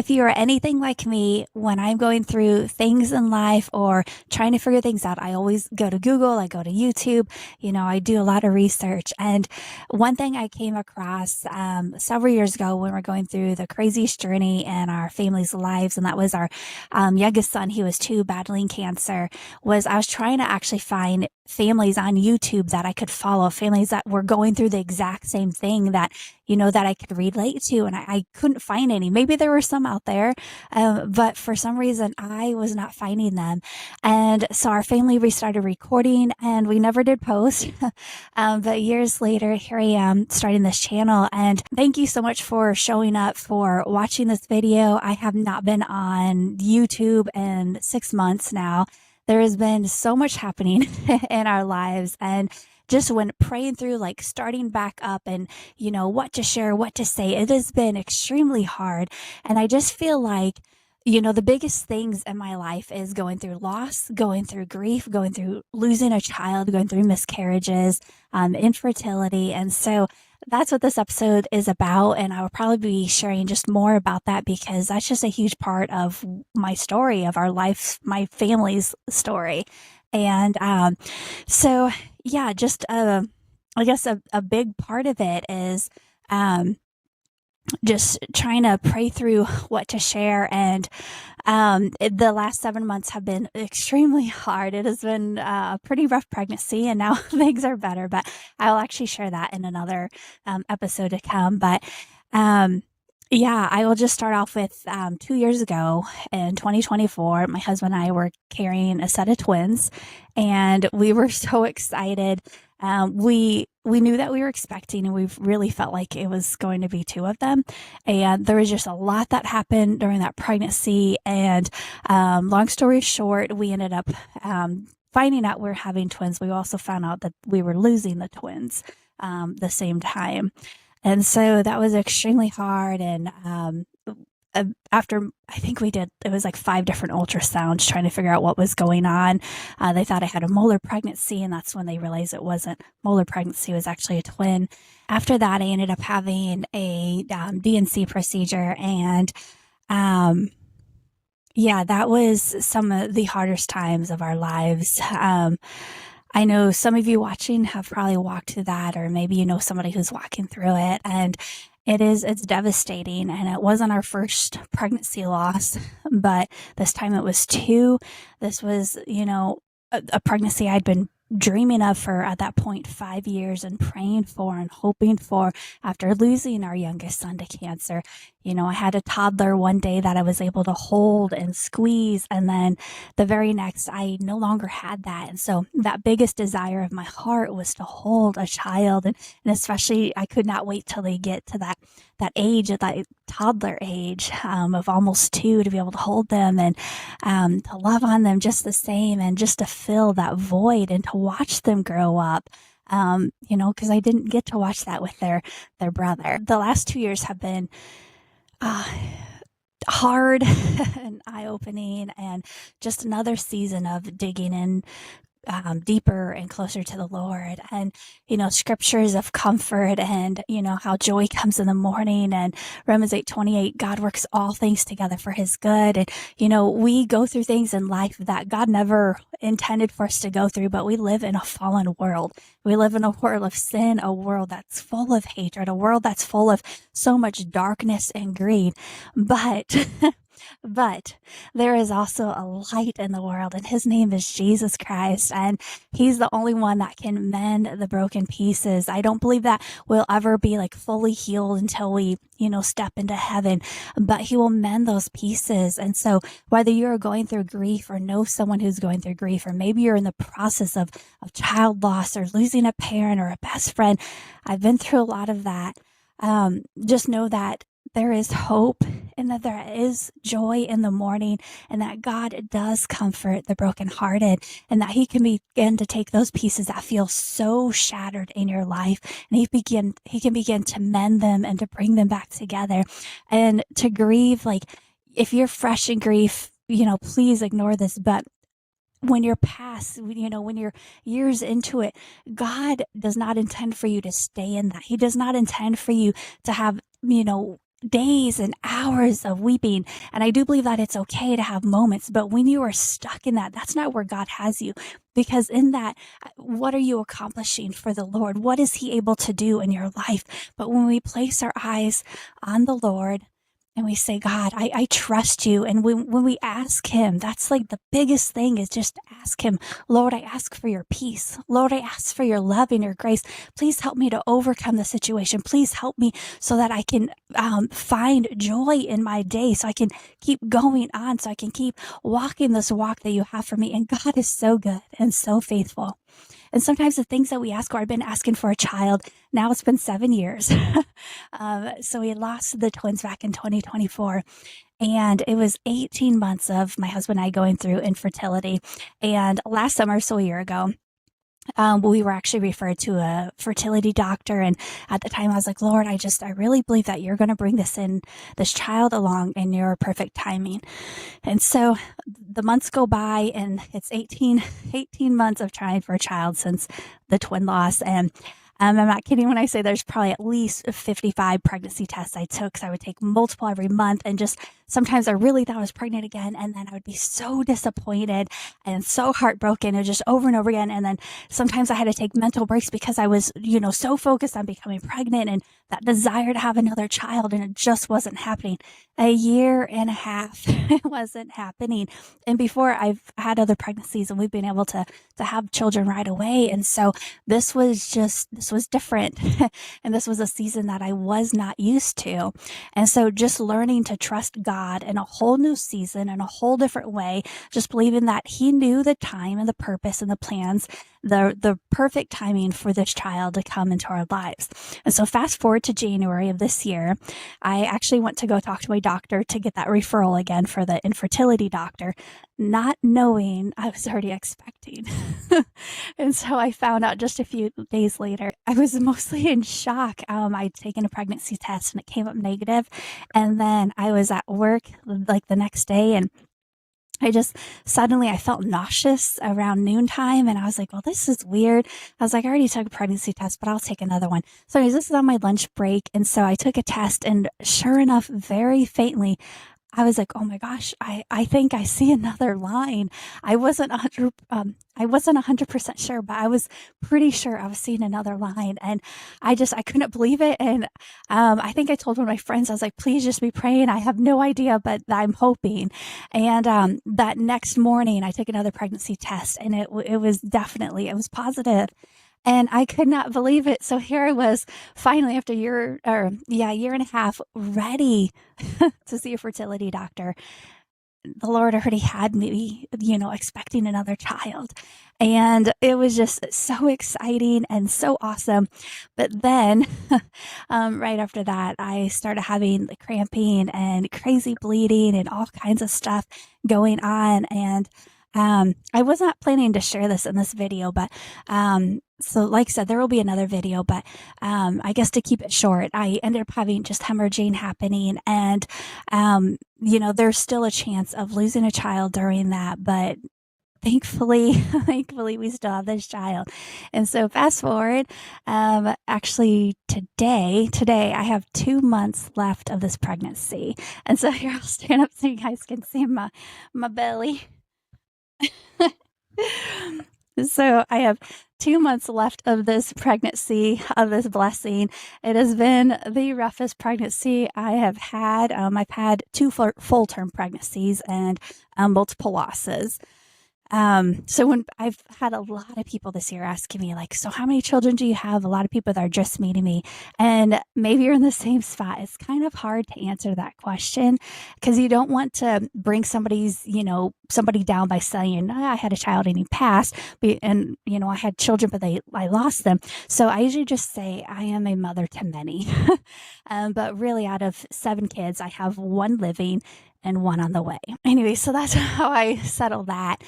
If you are anything like me, when I'm going through things in life or trying to figure things out, I always go to Google, I go to YouTube, I do a lot of research. And one thing I came across several years ago when we're going through the craziest journey in our family's lives, and that was our youngest son, he was two, battling cancer, was I was trying to actually find families on YouTube that I could follow, families that were going through the exact same thing that I could relate to. And I couldn't find any. Maybe there were some out there, but for some reason I was not finding them. And so our family restarted recording and we never did post. But years later, here I am starting this channel. And thank you so much for showing up, for watching this video. I have not been on YouTube in 6 months now. There has been so much happening in our lives, and just when praying through, like starting back up and, what to share, what to say, it has been extremely hard. And I just feel like, the biggest things in my life is going through loss, going through grief, going through losing a child, going through miscarriages, infertility. And so that's what this episode is about. And I will probably be sharing just more about that because that's just a huge part of my story, of our life, my family's story. And so, yeah, just I guess a big part of it is just trying to pray through what to share. And the last 7 months have been extremely hard. It has been a pretty rough pregnancy, and now things are better. But I'll actually share that in another episode to come. But yeah, I will just start off with 2 years ago in 2024, my husband and I were carrying a set of twins, and we were so excited. We knew that we were expecting, and we really felt like it was going to be two of them. And there was just a lot that happened during that pregnancy. And long story short, we ended up finding out we're having twins. We also found out that we were losing the twins the same time. And so that was extremely hard. And after, I think it was like 5 different ultrasounds trying to figure out what was going on. They thought I had a molar pregnancy, and that's when they realized it wasn't molar pregnancy, it was actually a twin. After that, I ended up having a DNC procedure. And yeah, that was some of the hardest times of our lives. I know some of you watching have probably walked through that, or maybe you know somebody who's walking through it, and it's devastating. And it wasn't our first pregnancy loss, but this time it was 2. This was, a pregnancy I'd been dreaming of for, at that point, 5 years, and praying for and hoping for after losing our youngest son to cancer. I had a toddler one day that I was able to hold and squeeze, and then the very next I no longer had that. And so that biggest desire of my heart was to hold a child, and especially I could not wait till they get to that age, that toddler age of almost 2, to be able to hold them and to love on them just the same, and just to fill that void and to watch them grow up. Because I didn't get to watch that with their brother. The last 2 years have been hard and eye-opening, and just another season of digging in deeper and closer to the Lord, and scriptures of comfort, and how joy comes in the morning, and Romans 8:28, God works all things together for his good. And we go through things in life that God never intended for us to go through, but we live in a fallen world. We live in a world of sin, a world that's full of hatred, a world that's full of so much darkness and greed. But there is also a light in the world, and his name is Jesus Christ, and he's the only one that can mend the broken pieces. I don't believe that we'll ever be like fully healed until we, step into heaven, but he will mend those pieces. And so whether you're going through grief, or know someone who's going through grief, or maybe you're in the process of child loss, or losing a parent or a best friend, I've been through a lot of that. Just know that there is hope, and that there is joy in the morning, and that God does comfort the brokenhearted, and that he can begin to take those pieces that feel so shattered in your life, and he can begin to mend them and to bring them back together. And to grieve, like if you're fresh in grief, please ignore this, but when you're past, when you're years into it, God does not intend for you to stay in that. He does not intend for you to have, days and hours of weeping. And I do believe that it's okay to have moments, but when you are stuck in that, that's not where God has you. Because in that, what are you accomplishing for the Lord? What is He able to do in your life? But when we place our eyes on the Lord, and we say, God, I trust you. And when we ask Him, that's like the biggest thing is just ask Him, Lord, I ask for your peace. Lord, I ask for your love and your grace. Please help me to overcome the situation. Please help me so that I can find joy in my day, so I can keep going on, so I can keep walking this walk that you have for me. And God is so good and so faithful. And sometimes the things that we ask for, I've been asking for a child. Now it's been 7 years. So we lost the twins back in 2024. And it was 18 months of my husband and I going through infertility. And last summer, so a year ago, we were actually referred to a fertility doctor. And at the time I was like, Lord, I really believe that you're going to bring this child along in your perfect timing. And so the months go by and it's 18 months of trying for a child since the twin loss. And I'm not kidding when I say there's probably at least 55 pregnancy tests I took. So I would take multiple every month, and just sometimes I really thought I was pregnant again. And then I would be so disappointed and so heartbroken, and just over and over again. And then sometimes I had to take mental breaks because I was, so focused on becoming pregnant and that desire to have another child, and it just wasn't happening. A year and a half, it wasn't happening. And before, I've had other pregnancies and we've been able to have children right away. And so this was different. And this was a season that I was not used to. And so just learning to trust God in a whole new season, in a whole different way, just believing that He knew the time and the purpose and the plans, the perfect timing for this child to come into our lives. And so fast forward to January of this year, I actually went to go talk to my doctor to get that referral again for the infertility doctor, not knowing I was already expecting. And so I found out just a few days later. I was mostly in shock. I'd taken a pregnancy test and it came up negative. And then I was at work like the next day, and I felt nauseous around noontime, and I was like, well, this is weird. I was like, I already took a pregnancy test, but I'll take another one. So this is on my lunch break. And so I took a test, and sure enough, very faintly, I was like, oh my gosh, I think I see another line. I wasn't 100% sure, but I was pretty sure I was seeing another line. And I couldn't believe it. And I think I told one of my friends, I was like, please just be praying. I have no idea, but I'm hoping. And that next morning, I took another pregnancy test, and it was positive. And I could not believe it. So here I was finally after a year and a half, ready to see a fertility doctor. The Lord already had me, expecting another child. And it was just so exciting and so awesome. But then right after that, I started having cramping and crazy bleeding and all kinds of stuff going on. And I was not planning to share this in this video, but so like I said, there will be another video, but I guess to keep it short, I ended up having just hemorrhaging happening. And, there's still a chance of losing a child during that, but thankfully, we still have this child. And so fast forward, actually today, I have 2 months left of this pregnancy. And so here I'll stand up so you guys can see my belly. So I have 2 months left of this pregnancy, of this blessing. It has been the roughest pregnancy I have had. I've had 2 full-term pregnancies and multiple losses. So when I've had a lot of people this year asking me like, so how many children do you have? A lot of people that are just meeting me, and maybe you're in the same spot. It's kind of hard to answer that question because you don't want to bring somebody down by saying, I had a child and he passed, and I had children, but I lost them. So I usually just say I am a mother to many. But really out of 7 kids, I have 1 living and 1 on the way. Anyway, so that's how I settle that.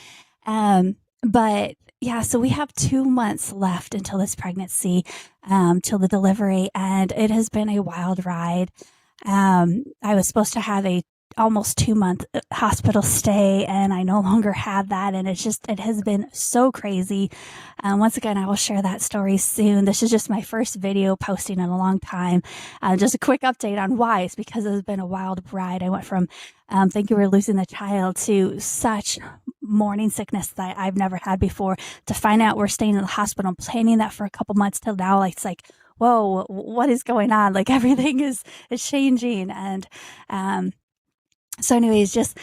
But yeah, so we have 2 months left until this pregnancy, till the delivery, and it has been a wild ride. I was supposed to have a almost 2 month hospital stay, and I no longer have that. And it has been so crazy. Once again, I will share that story soon. This is just my first video posting in a long time. Just a quick update on why. It's because it's been a wild ride. I went from thinking we were losing the child to such morning sickness that I've never had before, to find out we're staying in the hospital, planning that for a couple months till now. Like, it's like, whoa, what is going on? Like, everything is changing. And so anyways, just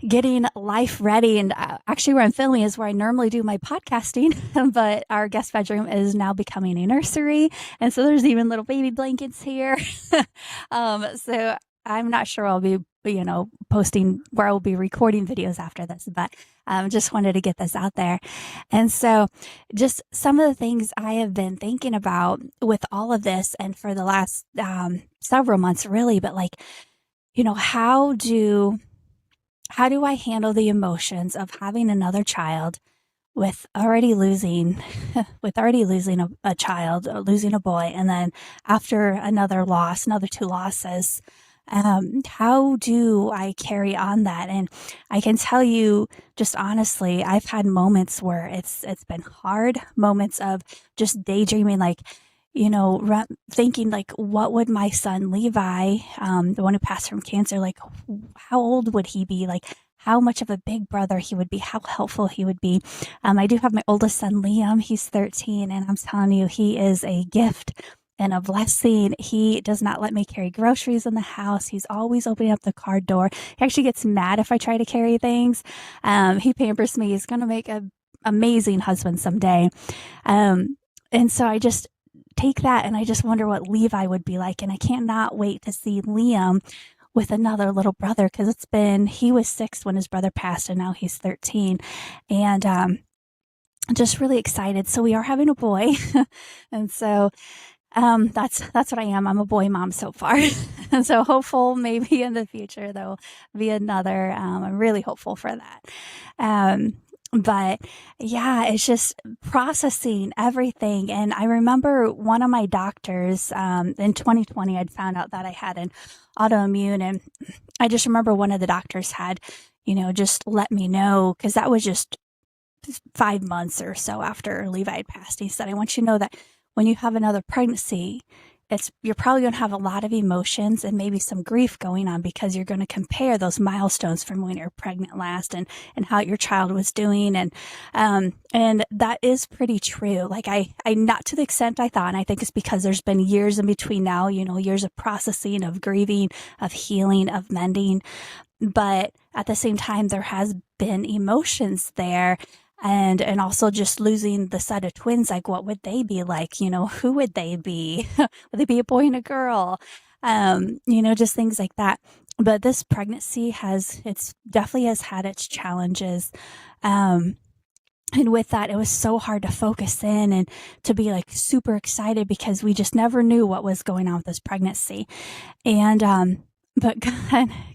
getting life ready. And actually where I'm filming is where I normally do my podcasting, but our guest bedroom is now becoming a nursery. And so there's even little baby blankets here. So I'm not sure I'll be, posting where I'll be recording videos after this, but just wanted to get this out there. And so just some of the things I have been thinking about with all of this, and for the last several months really, but like, how do I handle the emotions of having another child with already losing a child, losing a boy, and then after another two losses, how do I carry on that? And I can tell you just honestly, I've had moments where it's been hard, moments of just daydreaming, like, thinking like, what would my son Levi, the one who passed from cancer, like, how old would he be? Like, how much of a big brother he would be, how helpful he would be. I do have my oldest son, Liam. He's 13, and I'm telling you, he is a gift and a blessing. He does not let me carry groceries in the house. He's always opening up the car door. He actually gets mad if I try to carry things. He pampers me. He's going to make an amazing husband someday. And so I just take that and I just wonder what Levi would be like. And I cannot wait to see Liam with another little brother, because he was 6 when his brother passed, and now he's 13. And just really excited. So we are having a boy. And so that's what I am. I'm a boy mom so far. And so hopeful maybe in the future there'll be another. I'm really hopeful for that. But yeah, it's just processing everything. And I remember one of my doctors, in 2020, I'd found out that I had an autoimmune. And I just remember one of the doctors had, just let me know, because that was just 5 months or so after Levi had passed. He said, I want you to know that when you have another pregnancy, you're probably going to have a lot of emotions and maybe some grief going on, because you're going to compare those milestones from when you're pregnant last and how your child was doing. And that is pretty true. Like I not to the extent I thought, and I think it's because there's been years in between now, years of processing, of grieving, of healing, of mending. But at the same time, there has been emotions there. And also just losing the set of twins, like, what would they be like? Who would they be? Would they be a boy and a girl? Just things like that. But this pregnancy definitely has had its challenges. And with that, it was so hard to focus in and to be like super excited, because we just never knew what was going on with this pregnancy. And, but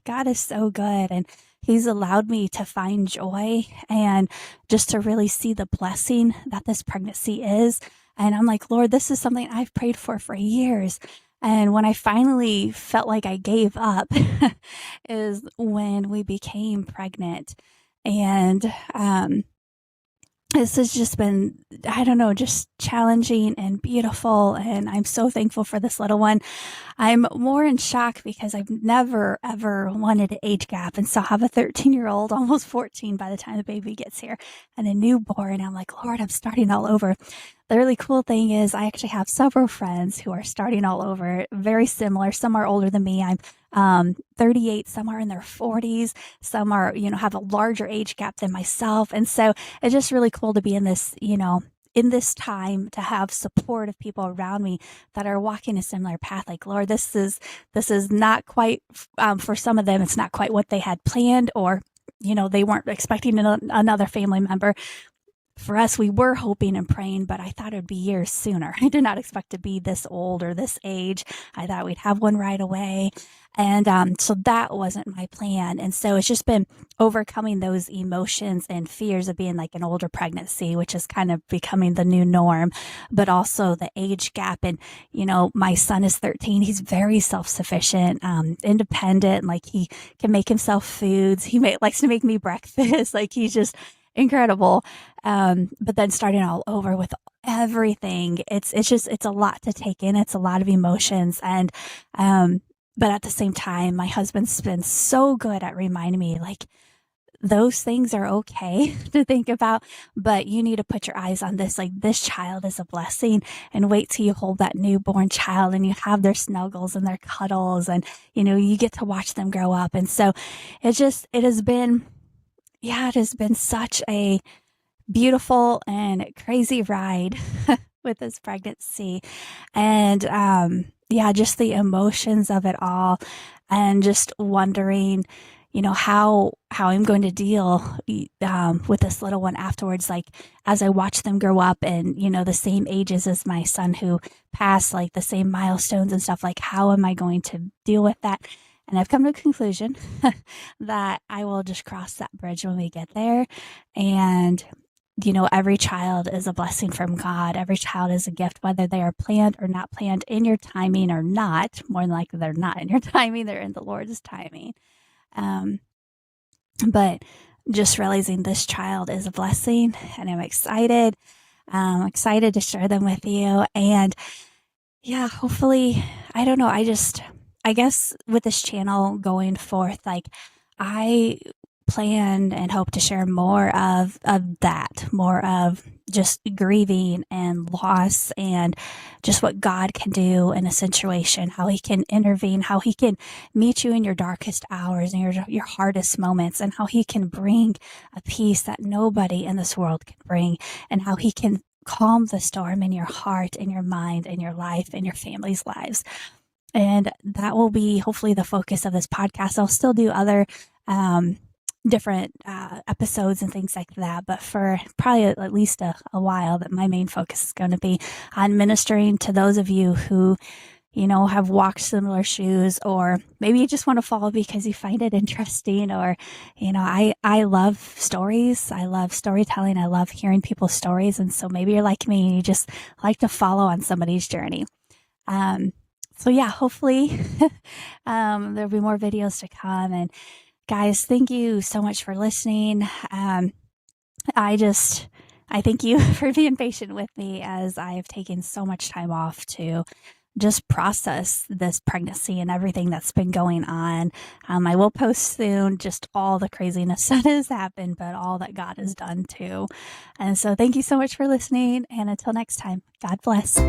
God is so good. And He's allowed me to find joy and just to really see the blessing that this pregnancy is. And I'm like, Lord, this is something I've prayed for years. And when I finally felt like I gave up is when we became pregnant. And this has just been, I don't know, just challenging and beautiful. And I'm so thankful for this little one. I'm more in shock because I've never, ever wanted an age gap. And so I have a 13-year-old, almost 14 by the time the baby gets here, and a newborn. I'm like, Lord, I'm starting all over. The really cool thing is I actually have several friends who are starting all over, very similar. Some are older than me. I'm 38, some are in their 40s, some are, have a larger age gap than myself. And so it's just really cool to be in this, in this time, to have supportive people around me that are walking a similar path. Like, Lord, this is not quite, for some of them, it's not quite what they had planned, or, they weren't expecting another family member. for us, we were hoping and praying, but I thought it would be years sooner. I did not expect to be this old or this age. I thought we'd have one right away. And so that wasn't my plan. And so it's just been overcoming those emotions and fears of being like an older pregnancy, which is kind of becoming the new norm, but also the age gap. And, my son is 13. He's very self-sufficient, independent. Like he can make himself foods. Likes to make me breakfast. Like he's just incredible. But then starting all over with everything, it's a lot to take in. It's a lot of emotions. And, but at the same time, my husband's been so good at reminding me, like, those things are okay to think about, but you need to put your eyes on this. Like, this child is a blessing, and wait till you hold that newborn child and you have their snuggles and their cuddles, and, you get to watch them grow up. And so it has been such a beautiful and crazy ride with this pregnancy. And, just the emotions of it all, and just wondering, how I'm going to deal with this little one afterwards. Like, as I watch them grow up and, the same ages as my son who passed, like the same milestones and stuff, like, how am I going to deal with that? And I've come to a conclusion that I will just cross that bridge when we get there. And every child is a blessing from God. Every child is a gift, whether they are planned or not planned in your timing or not. More than likely, they're not in your timing. They're in the Lord's timing. But just realizing this child is a blessing, and I'm excited. Excited to share them with you. And hopefully, I don't know. I guess with this channel going forth, like, I plan and hope to share more of that, more of just grieving and loss, and just what God can do in a situation, how he can intervene, how he can meet you in your darkest hours and your hardest moments, and how he can bring a peace that nobody in this world can bring, and how he can calm the storm in your heart, in your mind, in your life, in your family's lives. And that will be hopefully the focus of this podcast. I'll still do other different episodes and things like that, but for probably at least a while, that my main focus is going to be on ministering to those of you who, have walked similar shoes, or maybe you just want to follow because you find it interesting, or, I love stories. I love storytelling. I love hearing people's stories. And so maybe you're like me and you just like to follow on somebody's journey. So hopefully there'll be more videos to come. And guys, thank you so much for listening. I thank you for being patient with me, as I have taken so much time off to just process this pregnancy and everything that's been going on. I will post soon just all the craziness that has happened, but all that God has done too. And so thank you so much for listening. And until next time, God bless.